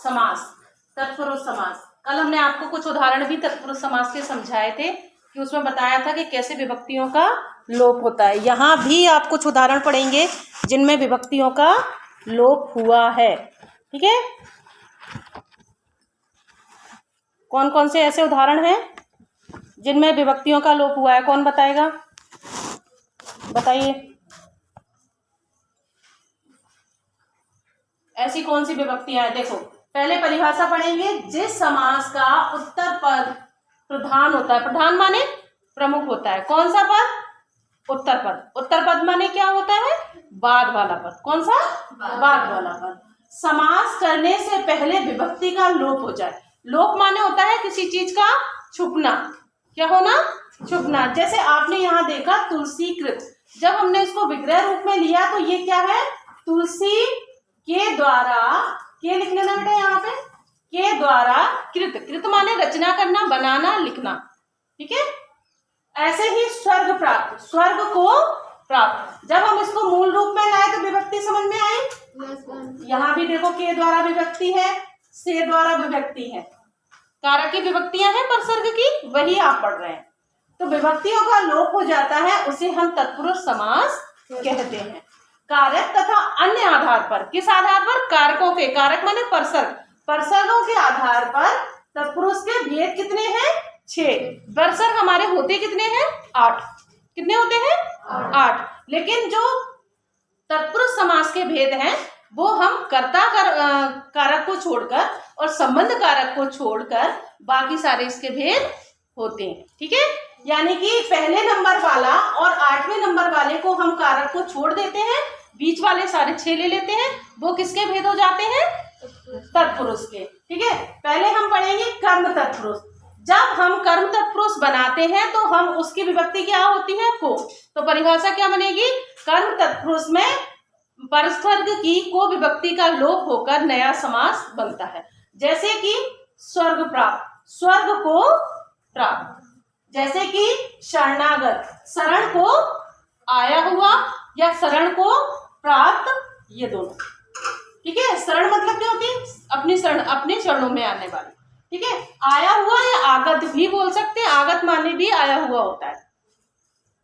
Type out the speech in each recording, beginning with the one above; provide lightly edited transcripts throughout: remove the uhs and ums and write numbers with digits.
समास, तत्पुरुष समास। कल हमने आपको कुछ उदाहरण भी तत्पुरुष समास के समझाए थे कि उसमें बताया था कि कैसे विभक्तियों का लोप होता है। यहाँ भी आप कुछ उदाहरण पढ़ेंगे जिनमें विभक्तियों का लोप हुआ है। ठीक है, कौन कौन से ऐसे उदाहरण हैं जिनमें विभक्तियों का लोप हुआ है? कौन बताएगा, बताइए। ऐसी कौन सी विभक्तियां हैं? देखो, पहले परिभाषा पढ़ेंगे। जिस समास का उत्तर पद प्रधान होता है, प्रधान माने प्रमुख होता है। कौन सा पद? उत्तर पद। उत्तर पद माने क्या होता है? बाद वाला पद। कौन सा? बाद वाला पद। समास करने से पहले विभक्ति का लोप हो जाए। लोप माने होता है किसी चीज का छुपना। क्या होना? छुपना। जैसे आपने यहाँ देखा तुलसीकृत, जब हमने इसको विग्रह रूप में लिया तो ये क्या है? तुलसी के द्वारा, के लिख लेना बेटा यहाँ पे, के द्वारा कृत, कृत माने रचना करना, बनाना, लिखना। ठीक है, ऐसे ही स्वर्ग प्राप्त, स्वर्ग को प्राप्त। जब हम इसको मूल रूप में लाए तो विभक्ति समझ में आई। यहाँ भी देखो के द्वारा विभक्ति है, से द्वारा विभक्ति है, कारक की विभक्तियां हैं परसर्ग की, वही आप पढ़ रहे हैं। तो विभक्तियों का लोप हो जाता है, उसे हम तत्पुरुष समास कहते हैं। कारक तथा अन्य आधार पर, किस आधार पर? कारकों के, कारक माने परसर्ग, परसर्गों के आधार पर तत्पुरुष के भेद कितने हैं? 6। परसर्ग हमारे होते कितने हैं? 8। कितने होते हैं? 8। लेकिन जो तत्पुरुष समास के भेद हैं वो हम कर्ता कारक को छोड़कर और संबंध कारक को छोड़कर बाकी सारे इसके भेद होते हैं। ठीक है, यानी कि पहले नंबर वाला और 8वें नंबर वाले को हम कारक को छोड़ देते हैं, बीच वाले सारे 6 ले लेते हैं। वो किसके भेद हो जाते हैं? तत्पुरुष के। ठीक है, पहले हम पढ़ेंगे कर्म तत्पुरुष। जब हम कर्म तत्पुरुष बनाते हैं तो हम उसकी विभक्ति क्या होती है? को। तो परिभाषा क्या बनेगी? कर्म तत्पुरुष में परसर्ग की को विभक्ति का लोप होकर नया समास बनता है। जैसे कि स्वर्ग प्राप्त, स्वर्ग को प्राप्त। जैसे कि शरणागत, शरण को आया हुआ या शरण को प्राप्त, ये दोनों। ठीक है, शरण मतलब क्या होती है? अपनी शरण, अपने चरणों में आने वाली। ठीक है, आया हुआ या आगत भी बोल सकते हैं, आगत माने भी आया हुआ होता है।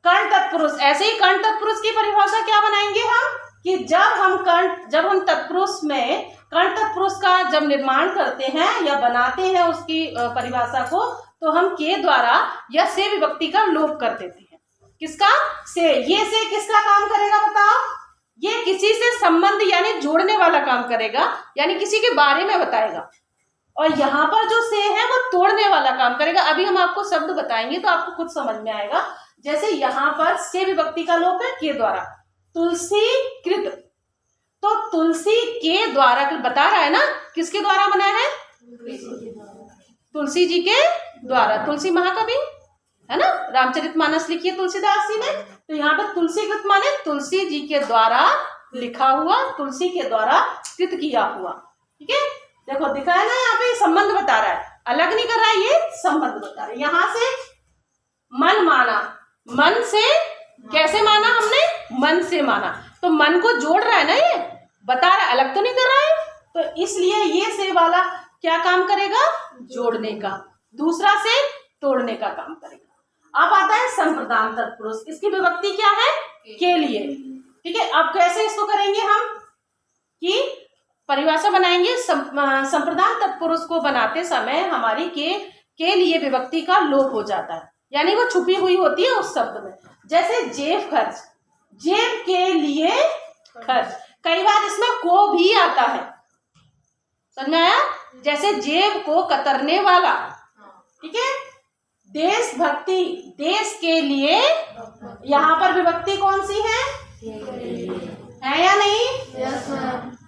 कर्ण तत्पुरुष, ऐसे ही कर्ण तत्पुरुष की परिभाषा क्या बनाएंगे हम कि जब हम तत्पुरुष में कर्ण तत्पुरुष का जब निर्माण करते हैं या बनाते हैं उसकी परिभाषा को, तो हम के द्वारा या से विभक्ति का लोप कर देते हैं। किसका? से। ये से किसका काम करेगा बताओ? ये किसी से संबंध यानी जोड़ने वाला काम करेगा, यानी किसी के बारे में बताएगा। और यहाँ पर जो से है वो तोड़ने वाला काम करेगा। अभी हम आपको शब्द बताएंगे तो आपको खुद समझ में आएगा। जैसे यहाँ पर से विभक्ति का लोप है के द्वारा, तुलसी कृत, तो तुलसी के द्वारा बता रहा है ना, किसके द्वारा बना है? तुलसी जी के द्वारा। तुलसी महाकवि है ना, रामचरितमानस लिखी है तुलसीदास जी ने, तो यहाँ पर तुलसी कृत माने तुलसी जी के द्वारा लिखा हुआ, तुलसी के द्वारा कृत किया हुआ। ठीक है, देखो दिखा है ना, यहाँ पे संबंध बता रहा है, अलग नहीं कर रहा है, ये संबंध बता रहा है। यहाँ से मन माना, मन से कैसे माना हमने? मन से माना, तो मन को जोड़ रहा है ना, ये बता रहा है, अलग तो नहीं कर रहा है। तो इसलिए ये से वाला क्या काम करेगा? जोड़ने का। दूसरा से तोड़ने का काम करेगा। अब आता है संप्रदान तत्पुरुष, इसकी विभक्ति क्या है? के लिए। ठीक है, अब कैसे इसको करेंगे हम कि परिभाषा बनाएंगे। संप्रदान तत्पुरुष को बनाते समय हमारी के लिए विभक्ति का लोप हो जाता है, यानी वो छुपी हुई होती है उस शब्द में। जैसे जेब खर्च, जेब के लिए खर्च, कई बार इसमें को भी आता है, समझ में आया? जैसे जेब को कतरने वाला। ठीक है, देशभक्ति, देश के लिए, यहाँ पर विभक्ति कौन सी है या नहीं?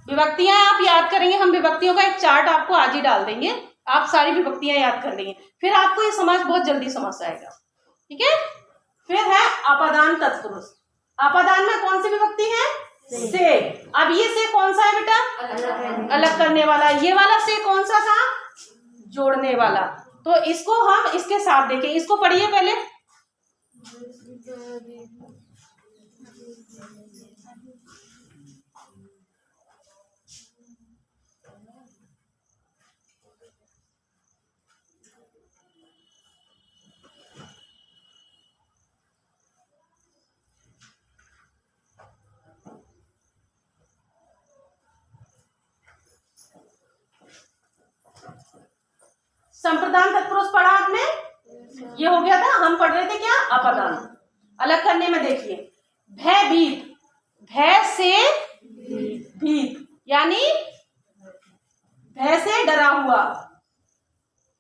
विभक्तियां आप याद करेंगे, हम विभक्तियों का एक चार्ट आपको आज ही डाल देंगे, आप सारी विभक्तियां याद कर लेंगे, फिर आपको ये समास बहुत जल्दी समझ आएगा। ठीक है, फिर है अपादान तत्पुरुष। अपादान में कौन सी विभक्ति है? से। अब ये से कौन सा है बेटा? अलग करने वाला। ये वाला से कौन सा था? जोड़ने वाला। तो इसको हम इसके साथ देखें, इसको पढ़िए पहले। संप्रदान तत्पुरुष पढ़ा आपने, ये हो गया था। हम पढ़ रहे थे क्या, अपदान। अलग करने में देखिए, भयभीत, भय से भीत यानी भय से डरा हुआ,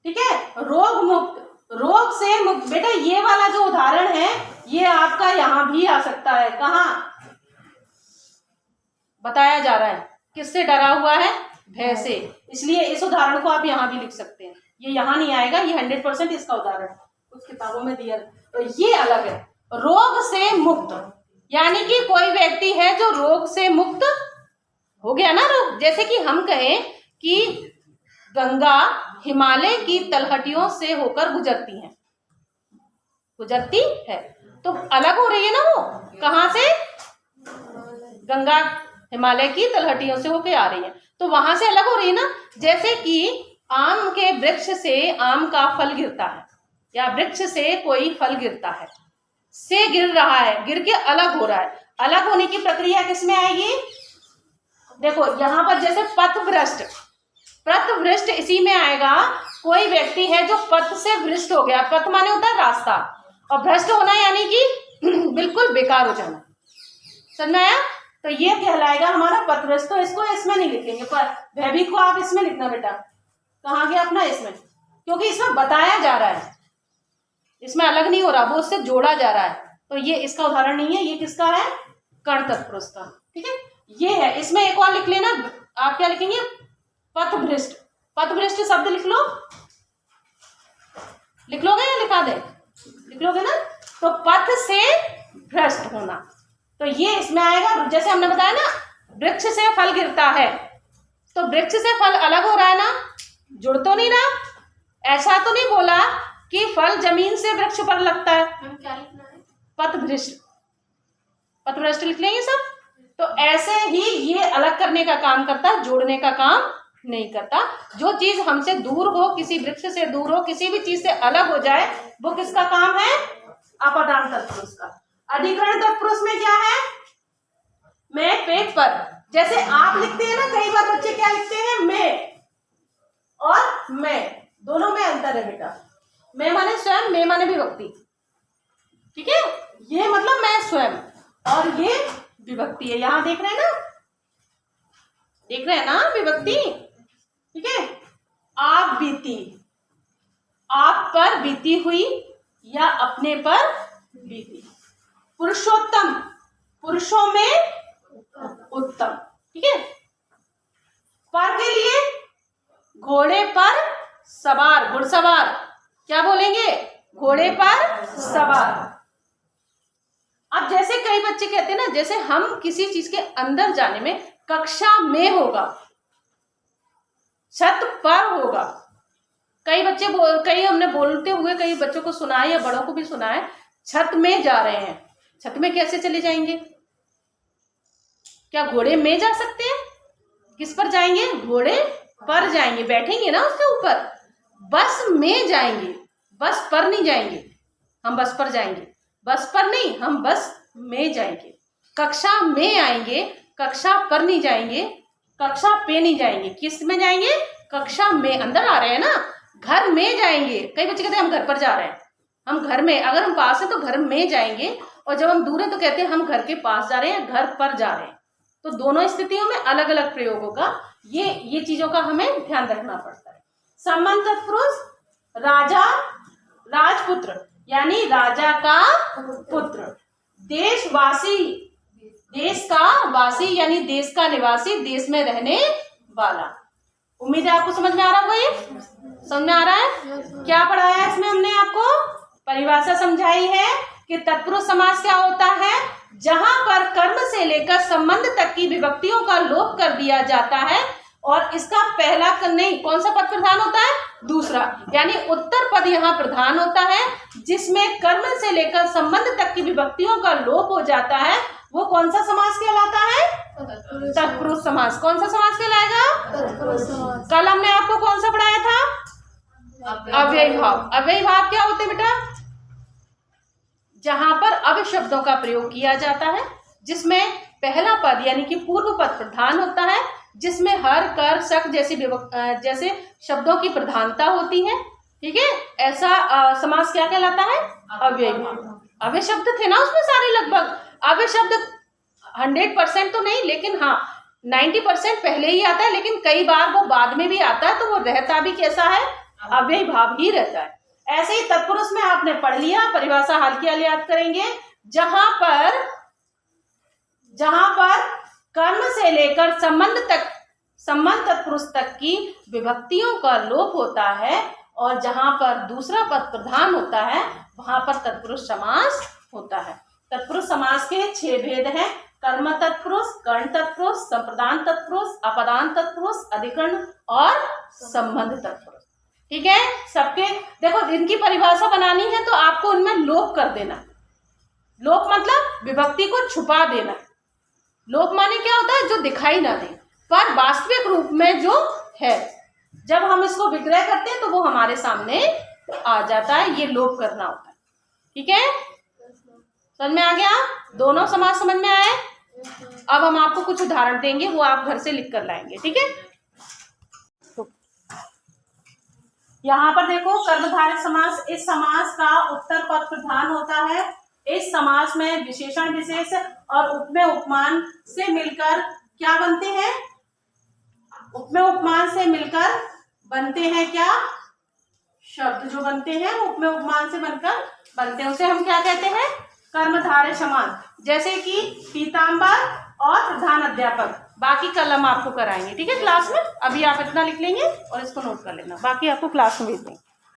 ठीक है। रोग मुक्त, रोग से मुक्त। बेटा ये वाला जो उदाहरण है ये आपका यहां भी आ सकता है। कहाँ बताया जा रहा है, किससे डरा हुआ है, भय से, इसलिए इस उदाहरण को आप यहां भी लिख सकते हैं। ये यहां नहीं आएगा, ये 100% इसका उदाहरण कुछ किताबों में दिया, तो ये अलग है। रोग से मुक्त यानी कि कोई व्यक्ति है जो रोग से मुक्त हो गया ना। रोग, जैसे कि हम कहें कि गंगा हिमालय की तलहटियों से होकर गुजरती है, तो अलग हो रही है ना वो, कहाँ से, गंगा हिमालय की तलहटियों से होकर आ रही है, तो वहां से अलग हो रही है ना। जैसे कि आम के वृक्ष से आम का फल गिरता है, या वृक्ष से कोई फल गिरता है, से गिर रहा है, गिर के अलग हो रहा है। अलग होने की प्रक्रिया किसमें आएगी, देखो यहाँ पर जैसे पथभ्रष्ट, पथभ्रष्ट इसी में आएगा। कोई व्यक्ति है जो पथ से भ्रष्ट हो गया, पथ माने होता है रास्ता, और भ्रष्ट होना यानी कि बिल्कुल बेकार हो जाना, समझ में आया। तो ये कहलाएगा हमारा पथभ्रष्ट। तो इसको इसमें नहीं लिखेंगे, पर भयभीत को आप इसमें लिखना बेटा। कहाँ गया अपना, इसमें, क्योंकि इसमें बताया जा रहा है, इसमें अलग नहीं हो रहा, वो उससे जोड़ा जा रहा है। तो ये इसका उदाहरण नहीं है, ये किसका है, कर्ण तत्पुरुष का, ठीक है। ये है, इसमें एक और लिख लेना, आप क्या लिखेंगे, पथभ्रष्ट। पथभ्रष्ट शब्द लिख लो, लिख लोगे या लिखा दे, लिख लोगे ना। तो पथ से भ्रष्ट होना, तो ये इसमें आएगा। जैसे हमने बताया ना, वृक्ष से फल गिरता है, तो वृक्ष से फल अलग हो रहा है ना, जुड़ तो नहीं रहा। ऐसा तो नहीं बोला कि फल जमीन से वृक्ष पर लगता है। क्या लिखना है, पथभ्रष्ट, पथभ्रष्ट लिख लेंगे सब। तो ऐसे ही ये अलग करने का काम करता है, जोड़ने का काम नहीं करता। जो चीज हमसे दूर हो, किसी वृक्ष से दूर हो, किसी भी चीज से अलग हो जाए, वो किसका काम है, अपदान तत्पुरुष का। अधिकरण तत्पुरुष में क्या है, मैं पेट पर, जैसे आप लिखते हैं ना, कई बार बच्चे क्या लिखते हैं, मैं और मैं, दोनों में अंतर है बेटा। मैं माने स्वयं, मैं माने विभक्ति, ठीक है। ये मतलब मैं स्वयं, और ये विभक्ति है। यहां देख रहे हैं ना, देख रहे हैं ना, विभक्ति, ठीक है। आप बीती, आप पर बीती हुई या अपने पर बीती। पुरुषोत्तम, पुरुषों में उत्तम, ठीक है। पर के लिए घोड़े पर सवार, घुड़सवार, क्या बोलेंगे, घोड़े पर सवार। अब जैसे कई बच्चे कहते हैं ना, जैसे हम किसी चीज के अंदर जाने में, कक्षा में होगा, छत पर होगा। कई बच्चे कई हमने बोलते हुए कई बच्चों को सुना है, या बड़ों को भी सुना है, छत में जा रहे हैं। छत में कैसे चले जाएंगे, क्या घोड़े में जा सकते हैं, किस पर जाएंगे, घोड़े पर जाएंगे, बैठेंगे ना उसके ऊपर। बस में जाएंगे, बस पर नहीं जाएंगे, हम बस पर जाएंगे, बस पर नहीं, हम बस में जाएंगे। कक्षा में आएंगे, कक्षा पर नहीं जाएंगे, कक्षा पे नहीं जाएंगे, किस में जाएंगे, कक्षा में। अंदर आ रहे हैं ना, घर में जाएंगे। कई बच्चे कहते हैं हम घर पर जा रहे हैं, हम घर में, अगर हम पास हैं तो घर में जाएंगे, और जब हम दूर हैं तो कहते हैं हम घर के पास जा रहे हैं, घर पर जा रहे हैं। तो दोनों स्थितियों में अलग अलग प्रयोगों का ये चीजों का हमें ध्यान रखना पड़ता है। सम्मान तत्पुरुष, राजा, राजपुत्र यानी राजा का पुत्र। देशवासी, देश का वासी यानी देश का निवासी, देश में रहने वाला। उम्मीद है आपको समझ में आ रहा होगा, ये समझ में आ रहा है। क्या पढ़ाया है इसमें हमने आपको, परिभाषा समझाई है कि तत्पुरुष समास क्या होता है, जहां पर कर्म से लेकर संबंध तक की विभक्तियों का लोप कर दिया जाता है, और इसका पहला नहीं, कौन सा पद प्रधान होता है, दूसरा, यानी उत्तर पद यहाँ प्रधान होता है, जिसमें कर्म से लेकर संबंध तक की विभक्तियों का लोप हो जाता है। वो कौन सा समास कहलाता है, तत्पुरुष समास। कौन सा समास कहलाएगा, कल हमने आपको कौन सा पढ़ाया था, अव्ययी भाव। अव्ययी भाव क्या होते बेटा, जहां पर अव्यय शब्दों का प्रयोग किया जाता है, जिसमें पहला पद यानी कि पूर्व पद प्रधान होता है, जिसमें हर, कर, शक जैसे शब्दों की प्रधानता होती है, ठीक है। ऐसा समास क्या कहलाता है? अव्ययी भाव। अव्यय शब्द थे ना उसमें सारे लगभग। अव्यय शब्द 100% तो नहीं, लेकिन हाँ 90% पहले ही आता है, लेकिन कई बार वो बाद में भी आता है, तो वो रहता भी कैसा है? अव्ययी भाव ही रहता है। ऐसे ही तत्पुरुष में आपने पढ़ लिया, परिभाषा हाल की हाल याद करेंगे। जहां पर कर्म से लेकर संबंध तत्पुरुष तक की विभक्तियों का लोप होता है, और जहां पर दूसरा पद प्रधान होता है वहां पर तत्पुरुष समास होता है। तत्पुरुष समास के 6 भेद हैं: कर्म तत्पुरुष, कर्ण तत्पुरुष, संप्रदान तत्पुरुष, अपदान तत्पुरुष, अधिकरण और संबंध तत्पुरुष। ठीक है। सबके देखो, इनकी परिभाषा बनानी है तो आपको उनमें लोप कर देना। लोप मतलब विभक्ति को छुपा देना। लोप माने क्या होता है? जो दिखाई ना दे, पर वास्तविक रूप में जो है, जब हम इसको विग्रह करते हैं तो वो हमारे सामने आ जाता है। ये लोप करना होता है। ठीक है, समझ में आ गया? दोनों समास समझ में आए? अब हम आपको कुछ उदाहरण देंगे, वो आप घर से लिख कर लाएंगे। ठीक है, यहाँ पर देखो, कर्मधारय समास। इस समास का उत्तर पद प्रधान होता है। इस समास में विशेषण विशेष और उपमेय उपमान से मिलकर क्या बनते हैं? उपमेय उपमान से मिलकर बनते हैं क्या? शब्द जो बनते हैं उपमेय उपमान से बनकर बनते हैं, उसे हम क्या कहते हैं? कर्मधारय समास। जैसे कि पीताम्बर और प्रधान अध्यापक। बाकी कल हम आपको कराएंगे। ठीक है, क्लास में। अभी आप इतना लिख लेंगे और इसको नोट कर लेना, बाकी आपको क्लास में भेज देंगे।